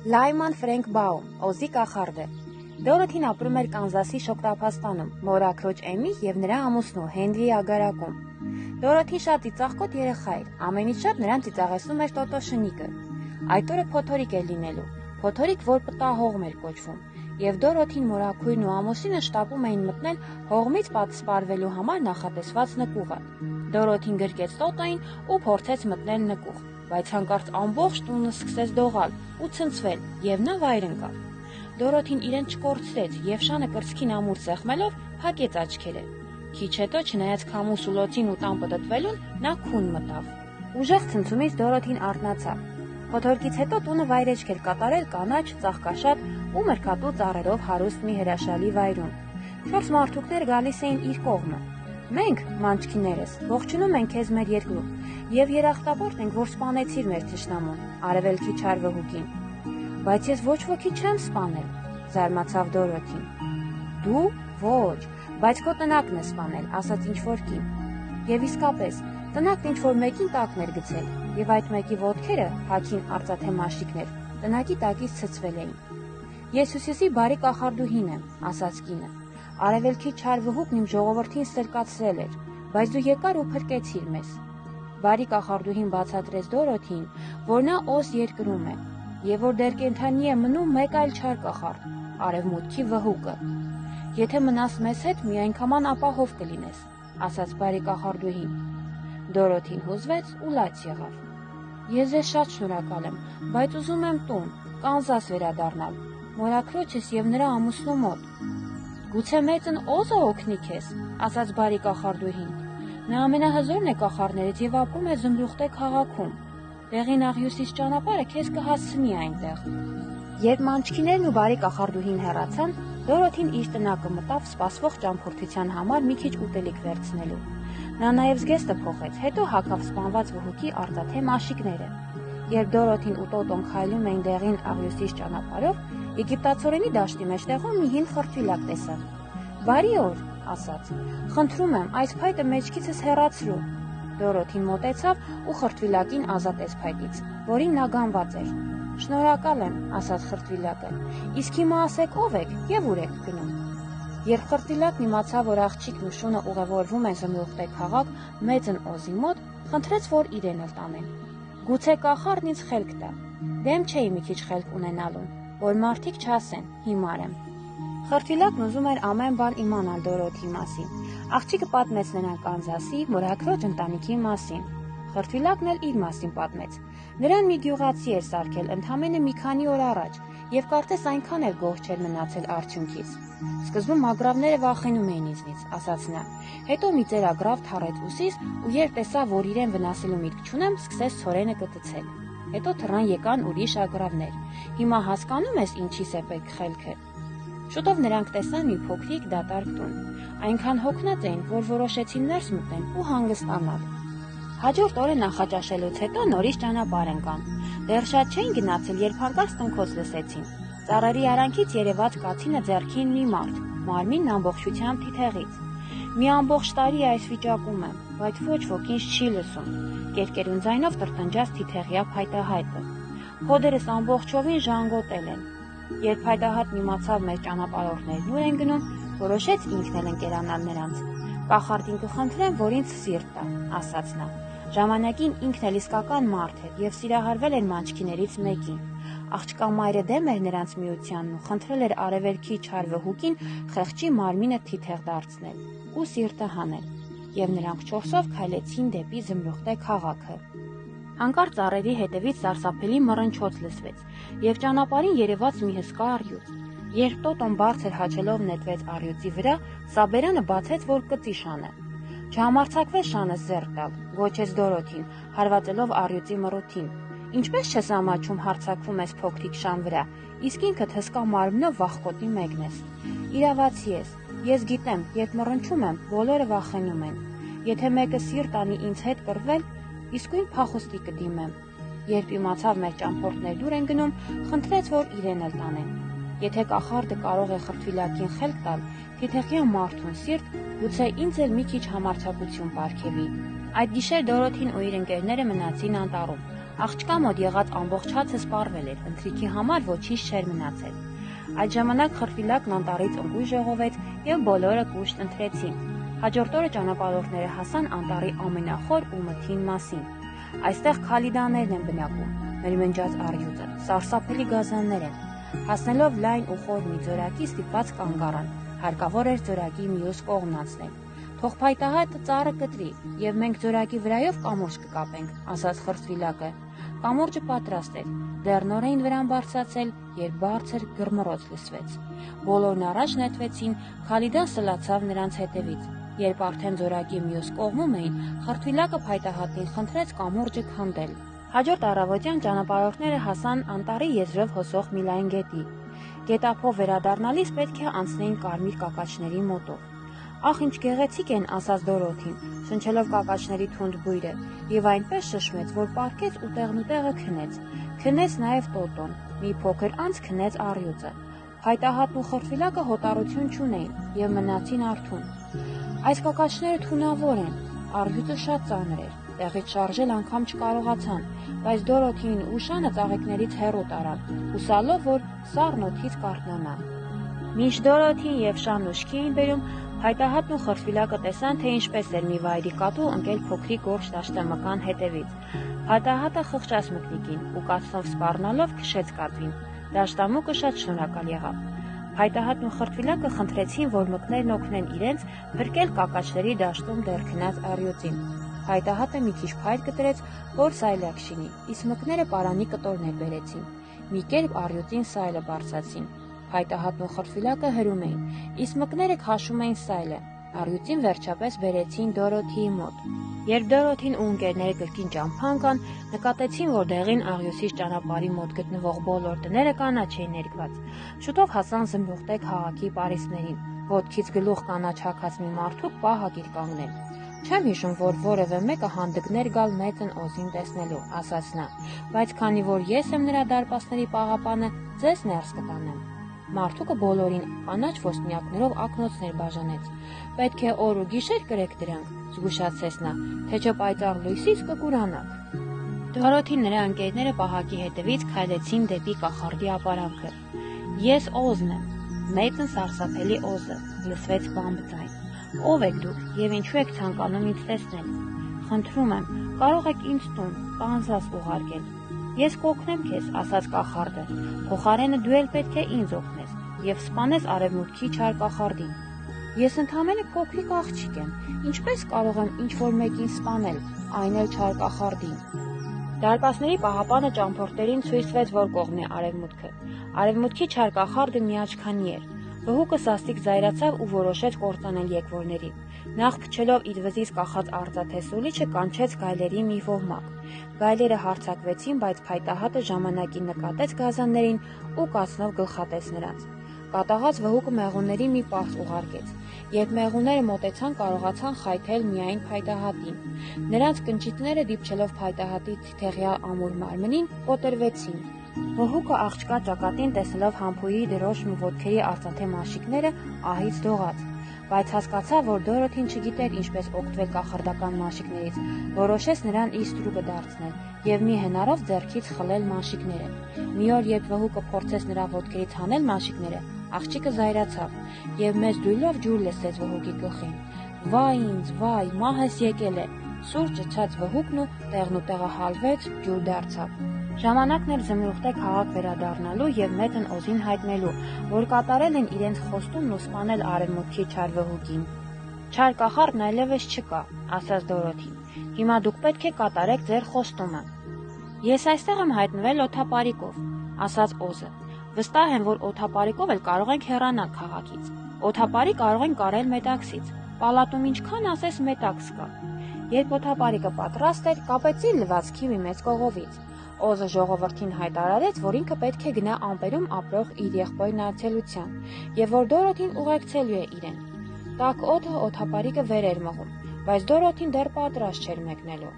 Լայման Ֆրենկ Բաում, Օզի կախարդը։ Դորոթին ապրում էր Կանզասի շոգրափաստանում, մորաքրոջ Էմի եւ նրա ամուսնու Հենրիի ագարակում։ Դորոթին շատ ծիծաղկոտ երեխա էր, ամենից շատ նրան ծիծաղեցնում էր Տոտո շնիկը։ Այդ օրը փոթորիկ էր լինելու, փոթորիկ, որ պտահողմ էր կոչվում, եւ Դորոթին, մորաքույրն ու ամուսինը շտապում էին մտնել հողմից պատսպարվելու համար նախատեսված նկուղը։ Դորոթին գրկեց Տոտոին ու փորձեց մտնել նկուղ, բայց հանկարծ ամբողջ տունը սկսեց դողալ ու ցնցվել, եւ նա վայր ընկավ։ Դորոթին իրեն չկորցրեց եւ շանը կրծքին ամուր սեղմելով փակեց աչքերը։ Քիչ հետո, չնայած քամու սուլոցին ու տան պտտվելուն, նա քուն մտավ։ Ուժեղ ցնցումից Դորոթին արթնացավ։ Փոթորկից հետո տունը վայրեջք էր կատարել կանաչ, ծաղկաշատ ու մրգատու ծառերով հարուստ մի հրաշալի վայրում։ 4 մարդուկներ գալիս էին իր կողմը։ Մենք, մանչքիներս, ողջունում ենք քեզ մեր երկրում եւ երախտապարտ ենք, որ սպանեցիր մեր թշնամուն, արևելքի չար վհուկին։ Բայց ես ոչ ոքի չեմ սպանել, զարմացավ Դորոթին։ Դու ոչ, բայց քո տնակն է սպանել, ասաց ինչ-որ կին։ Եվ իսկապես, տնակն ինչ-որ մեկին տակն էր գցել, եւ այդ մեկի ոտքերը, հագին արծաթե մաշիկներ, տնակի տակից ցցվել էին։ Ես Հյուսիսի բարի կախարդուհին եմ, ասաց կինը։ Արևելքի չար վհուկն իմ ժողովրդին սրկացրել էր, բայց դու եկար ու փրկեցիր մեզ։ Բարի կախարդուհին բացատրեց Դորոթին, որ նա Օզ երկրում է, եւ որ դեռ կենդանի է մնում մեկ այլ չար կախարդ, արևմուտքի վհուկը։ Եթե մնաս մեզ հետ, միայնքան ապահով կլինես, ասաց բարի կախարդուհին։ Դորոթին հուզվեց ու լաց եղավ։ Ես ձեզ շատ շնորհակալ եմ, բայց ուզում եմ տուն, Կանզաս վերադառնալ, մորաքրոջս եւ նրա ամուսնու մոտ։ Գուցե մեծն Օզը օգնի քեզ, ասաց բարի կախարդուհին։ Նա ամենահզորն է կախարդներից եւ ապրում է Զմրուխտե քաղաքում։ Տեղին աղյուսից ճանապարհը քեզ կհասցնի այնտեղ։ Երբ մանչքիներն ու բարի կախարդուհին հեռացան, Դորոթին իր տնակը մտավ սպասվող ճամփորդության համար մի քիչ ուտելիք վերցնելու։ Նա նաեւ զգեստը փոխեց, հետո հագավ սպանված վհուկի արծաթե մաշիկները։ Երբ Դորոթին ու Տոտոն քայլում էին դեղին աղյուսից ճանապարհով, Եգիպտացորենի դաշտի մեջտեղում մի հին խրտվիլակ տեսան։ Բարի օր, ասաց։ Խնդրում եմ, այս փայտը մեջքիցս հեռացրու։ Դորոթին մոտեցավ ու խրտվիլակին ազատեց փայտից, որին նա գանված էր։ Շնորհակալ եմ, ասաց խրտվիլակը։ Իսկ հիմա ասեք ով եք եւ ուր եք գնում։ Երբ խրտվիլակն իմացավ, որ աղջիկն ու շունը ուղևորվում են Զմրուխտե քաղաք մեծն Օզի մոտ, խնդրեց, որ իրեն էլ տանեն։ Գուցե կախարդն ինձ խելք տա։ Դեմ չէի մի քիչ խելք ունենալու, որ մարդիկ չասեն, հիմար եմ։ Խրտվիլակն ուզում էր ամեն բան իմանալ Դորոթի մասին։ Աղջիկը պատմեց նրան Կանզասի, մորաքրոջ ընտանիքի մասին։ Խրտվիլակն էլ իր մասին պատմեց։ Նրան մի գյուղացի էր սարքել ընդամենը մի քանի օր առաջ, եւ կարծես այնքան էլ գոհ չէր մնացել արդյունքից։ Սկզբում ագռավները վախենում էին ինձնից, ասաց նա։ Հետո մի ծերագրավ թռեց ուսիս ու երբ տեսավ, որ իրեն վնասելու միտք չունեմ, սկսեց ցորենը կտցել։ Հետո թռան եկան ուրիշ ագռավներ։ Հիմա հասկանում ես ինչի՞ս է պետք խելքը։ Շուտով նրանք տեսան մի փոքրիկ դատարկ տուն։ Այնքան հոգնած էին, որ որոշեցին ներս մտնել ու հանգստանալ։ Հաջորդ օրը նախաճաշելուց հետո նորից ճանապարհ ընկան։ Դեռ շատ չէին գնացել, երբ հանկարծ տնքոց լսեցին։ Ծառերի արանքից երևաց կացինը ձեռքին մի մարդ, մարմինն ամբողջությամբ թիթեղից։ Մի ամբողջ տարի այս վիճակում եմ, բայց ոչ ոք ինձ չի լսում, կերկերուն ձայնով տրտնջաց թիթեղյա փայտահայտը։ Հոդերս ամբողջովին ժանգոտել են։ Երբ փայտահատն իմացավ մեր ճանապարհորդներն ուր են գնում, որոշեց ինքն էլ ընկերանալ նրանց։ Կախարդին կխնդրեմ, որ ինձ սիրտ տա, ասաց նա։ Ժամանակին ինքն էլ իսկական մարդ էր եւ սիրահարվել էր մանչքիներից մեկին։ Աղջկա մայրը դեմ էր նրանց միությանն ու խնդրել էր արևելքի չար վհուկին խեղճի մարմինը թիթեղ դարձնել ու սիրտը հանել։ Եվ նրանք 4-ով քայլեցին դեպի Զմրուխտե քաղաքը։ Հանկարծ ծառերի հետևից սարսափելի մռնչոց լսվեց, եւ ճանապարհին երևաց մի հսկա առյուծ։ Երբ Տոտոն բարձր հաչելով նետվեց առյուծի վրա, Սաբերանը բացեց, որ կծի շանը։ Չհամարձակվեց շանը զերծ տալ, գոչեց Դորոթին, հարվածելով առյուծի մռութին։ Ինչպես չես ամաչում հարձակվում ես փոքրիկ շան վրա, իսկ ինքդ հսկա մարմնով վախկոտի մեկն ես։ Իրավացի ես, ես գիտեմ, երբ մռնչում եմ, բոլորը վախենում են։ Եթե մեկը սիրտ անի ինձ հետ կռվել, իսկույն փախուստի կդիմեմ։ Երբ իմացավ մեր ճամփորդներ դուր են գնում, խնդրեց, որ իրեն էլ տանեն։ Եթե կախարդը կարող է խրտվիլակին խելք տալ, թիթեղյա մարդուն սիրտ, գուցե ինձ էլ մի քիչ համարձակություն պարգևի։ Այդ գիշեր Դորոթին ու իր ընկերները մնացին անտառում, Աղջկա մոտ եղած ամբողջ հացը սպառվել էր, ընթրիքի համար ոչինչ չէր մնացել։ Այդ ժամանակ խրտվիլակն անտառից ընկույր ժողովեց եւ բոլորը կուշտ ընթրեցին։ Հաջորդ օրը ճանապարհորդները հասան անտառի ամենախոր ու մթին մասին։ Այստեղ քալիդաներն են բնակում, մրմնջաց առյուծը, սարսափելի գազաններ են։ Հասնելով լայն ու խոր մի ձորակի ստիպված կանգ առան, հարկավոր էր ձորակի մյուս կողմն անցնել։ Թող փայտահատը ծառը կտրի, եւ մենք ձորակի վրայով կամուրջ կկապենք, ասաց խրտվիլակը։ Կամուրջը պատրաստ էր, դեռ նոր էին վրան բարձրացել, երբ բարձր գռմռոց լսվեց։ Բոլորն առաջ նետվեցին, Քալիդան սլացավ նրանց հետևից։ Երբ արդեն ձորակի մյուս կողմում էին, խրտվիլակը փայտահատին խնդրեց կամուրջը քանդել։ Հաջորդ առավոտյան ճանապարհորդները հասան անտառի եզրով հոսող մի լայն գետի։ Գետափով վերադառնալիս պետք է անցնեին կարմիր կակաչների մոտով։ Ախ, ինչ գեղեցիկ են, ասաց Դորոթին, շնչելով կակաչների թունդ բույրը, եւ այնպես շշմեց, որ պառկեց ու տեղնուտեղը քնեց։ Քնեց նաեւ Տոտոն, մի փոքր անց քնեց առյուծը։ Փայտահատն ու խրտվիլակը հոտառություն չունեին եւ մնացին արթուն։ Այս կակաչները թունավոր են, առյուծը շատ ծանր էր, տեղից շարժել անգամ չկարողացան, բայց Դորոթին ու Շանը ծաղիկներից հեռու տարան, հուսալով, որ սառն օդից կարթնանա։ Մինչ Դորոթին եւ Շանն ուշքի էին բերում, Փայտահատն ու խրտվիլակը տեսան, թե ինչպես էր մի վայրի կատու ընկել փոքրիկ գորշ դաշտամական հետևից։ Փայտահատը խղճաց մկնիկին ու կացնով սպառնալով քշեց կատվին։ Դաշտամուկը շատ շնորհակալ եղավ։ Փայտահատն ու խրտվիլակը խնդրեցին, որ մկներն օգնեն իրենց փրկել կակաչների դաշտում դեռ քնած առյուծին։ Փայտահատը մի քիչ փայտ կտրեց, որ սայլակ շինի, իսկ մկները պարանի կտորներ բերեցին։ Մի կերպ առյուծին սայլը բարձրացին։ Փայտահատն ու խրտվիլակը հրում էին, իսկ մկները քաշում էին սայլը։ Առյուծին վերջապես բերեցին Դորոթիի մոտ։ Երբ Դորոթին ու ընկերները կրկին ճամփա ընկան, նկատեցին, որ դեղին աղյուսից ճանապարհի մոտ գտնվող բոլոր տները կանաչ էին ներկված։ Շուտով հասան զմրուխտե քաղաքի պարիսպներին։ Ոտքից գլուխ կանաչ հագած մի մարդու պահակիր կանգնել։ Չեմ հիշում, որ որևէ մեկը հանդգներ գալ մեծն օզին տեսնելու, ասաց նա, բայց քանի որ ես եմ նրա դարպասների պաղապանը, ձեզ ներս կտանեմ։ Մարդուկը բոլորին կանաչ ոսպնյակներով ակնոցներ բաժանեց։ Պետք է օր ու գիշեր կրեք դրանք, զգուշացեց նա, թե չէ պայծառ լույսից կկուրանաք։ Դորոթին նրա ընկերները պահակի հետևից քայլեցին դեպի կախարդի ապարանքը։ Ես օզն եմ, մեծն սարսափելի օզը, լսվեց բամբ ձայն։ Ով եք դուք եւ ինչու եք ցանկանում ինձ տեսնել։ Խնդրում եմ, կարող եք ինձ տուն, կանզազ ուղարկել։ Ես կօգնեմ քեզ, ասաց կախարդը։ Փոխարենը դու էլ պետք է ինձ օգնես եւ սպանես արևմուտքի չար կախարդին։ Ես ընդհանրապես փոքրիկ աղջիկ եմ, ինչպես կարող եմ ինչ-որ մեկին սպանել, այն էլ չար կախարդին։ Դարպասների պահապանը ճամփորդերին ցույցվեց, որ կողմն է արևմուտքը։ Արևմուտքի չար կախարդը միաչքանի էր։ Վհուկը սաստիկ զայրացավ ու որոշեց կործանել եկվորներին։ Նախ փչելով իր վզից կախած արծաթե սուլիչը կանչեց գայլերի մի ոհմակ։ Գայլերը հարձակվեցին, բայց Փայտահատը ժամանակին նկատեց գազաններին ու կացնով գլխատեց նրանց։ Կատաղած վհուկը մեղուներին մի պարզ ուղարկեց։ Երբ մեղուները մոտեցան, կարողացան խայթել միայն Փայտահատին։ Նրանց կնճիթները դիպչելով Փայտահատի թիթեղյա ամուր մարմնին, կոտրվեցին։ Վհուկը աղջկա ճակատին տեսնելով համբույի դրոշն ու ոտքերի արծաթե մաշիկները, ահից դողաց, բայց հասկացավ, որ Դորոթին չգիտեր ինչպես օգտվել կախարդական մաշիկներից, որոշեց նրան իր ստրուկը դարձնել եւ մի հնարով ձեռքից խլել մաշիկները։ Մի օր, երբ վհուկը փորձեց նրա ոտքերից հանել մաշիկները, աղջիկը զայրացավ եւ մեծ դույլով ջուր լսեց վհուկի գլխին։ Վայ ինձ, վայ, մահս եկել է։ Սուր ճչաց վհուկն ու տեղնուտեղը հալվեց, ջուր դարձավ։ Ժամանակն էր զմրուխտե քաղաք վերադառնալու եւ մեծն օզին հայտնելու, որ կատարել են իրենց խոստումն ու սպանել արևմուտքի չար վհուկին։ Չար կախարդն այլևս չկա, ասաց Դորոթին։ Հիմա դուք պետք է կատարեք ձեր խոստումը։ Ես այստեղ եմ հայտնվել օթապարիկով, ասաց օզը։ Վստահ եմ, որ օթապարիկով էլ կարող ենք հեռանալ քաղաքից։ Օթապարիկ կարող են կարել մետաքսից։ Պալատում ինչքան ասես մետաքս կա։ Երբ օթապարիկը պատրաստ էր, կապեցին լվացքի մի մեծ կողովից։ Օզը ժողովրդին հայտարարեց, որ ինքը պետք է գնա ամպերում ապրող իր եղբորն այցելության, եւ որ Դորոթին ուղեկցելու է իրեն։ Տաք օդը օթապարիկը վեր էր մղում, բայց Դորոթին դեռ պատրաստ չէր մեկնելու։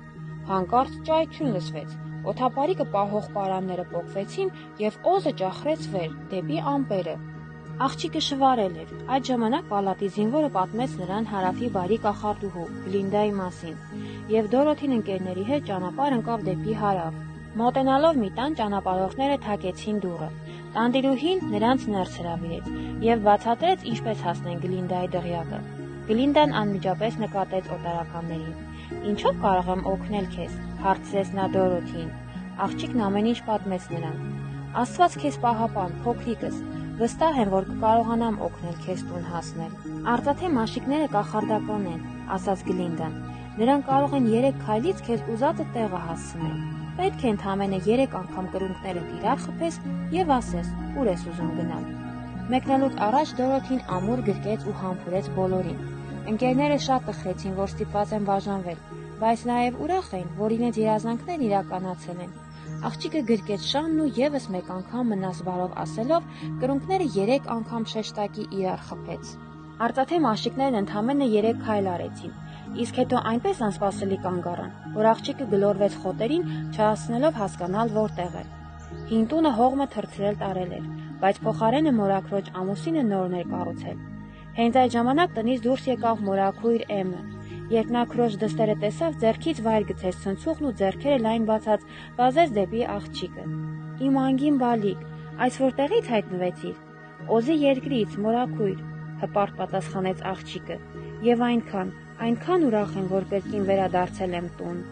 Հանկարծ ճայթյուն լսվեց։ Օթապարիկը պահող պարանները պոկվեցին եւ օզը ճախրեց վեր, դեպի ամպերը։ Աղջիկը շվարել էր։ Այդ ժամանակ պալատի զինվորը պատմեց նրան հարավի բարի կախարդուհու Գլինդայի մասին, եւ Դորոթին ընկերների հետ ճանապարհ ընկավ դեպի հարավ։ Մոտենալով մի տան ճանապարհորդները թակեցին դուռը։ Տանտիրուհին նրանց ներս հրավիրեց եւ բացատրեց ինչպես հասնեն Գլինդայի դղյակը։ Գլինդան անմիջապես նկատեց օտարականներին։ «Ինչով կարող եմ օգնել քեզ», հարցրեց նա Դորոթին։ Աղջիկն ամեն ինչ պատմեց նրան։ «Աստված քեզ պահապան, փոքրիկս, վստահ եմ, որ կկարողանամ օգնել քեզ տուն հասնել»։ «Արծաթե մաշիկները կախարդական են», ասաց Գլինդան։ «Նրանք կարող են 3 քայլից քեզ ուզածը տեղը հասցնել։ Պետք է ընդամենը 3 անգամ կրունկներդ իրար խփես եւ ասես, ուր ես ուզում գնալ»։ Մեկնելուց առաջ Դորոթին ամուր գրկեց ու համբուրեց բոլորին։ Ընկերները շատ տխրեցին, որ ստիպված են բաժանվել, բայց նաև ուրախ էին, որ իրենց երազանքներն իրականացել են։ Աղջիկը գրկեց շանն ու եւս մեկ անգամ մնաս բարով ասելով կրունկները 3 անգամ շեշտակի իրար խփեց։ Արծաթե մաշիկներն ընդամենը 3 քայլ արեցին, իսկ հետո այնպես անսպասելի կանգ առան, որ աղջիկը գլորվեց խոտերին, չհասցնելով հասկանալ որտեղ է։ Հին տունը հողմը թրթրել տարել էր, բայց փոխարենը մորաքրոջ ամուսինը նորն էր կառուցել։ Հենց այդ ժամանակ տնից դուրս եկավ մորաքույր Էմը։ Երբ նա քրոջ դստերը տեսավ, ձեռքից վայր գցեց ցնցուղն ու ձեռքերը լայն բացած վազեց դեպի աղջիկը։ «Իմ անգին բալիկ, այս որտեղից հայտնվեցիր»։ «Օզի երկրից, մորաքույր», հպարտ պատասխանեց աղջիկը։ «Եվ այնքան ուրախ եմ, որ կրկին վերադարձել եմ տուն»։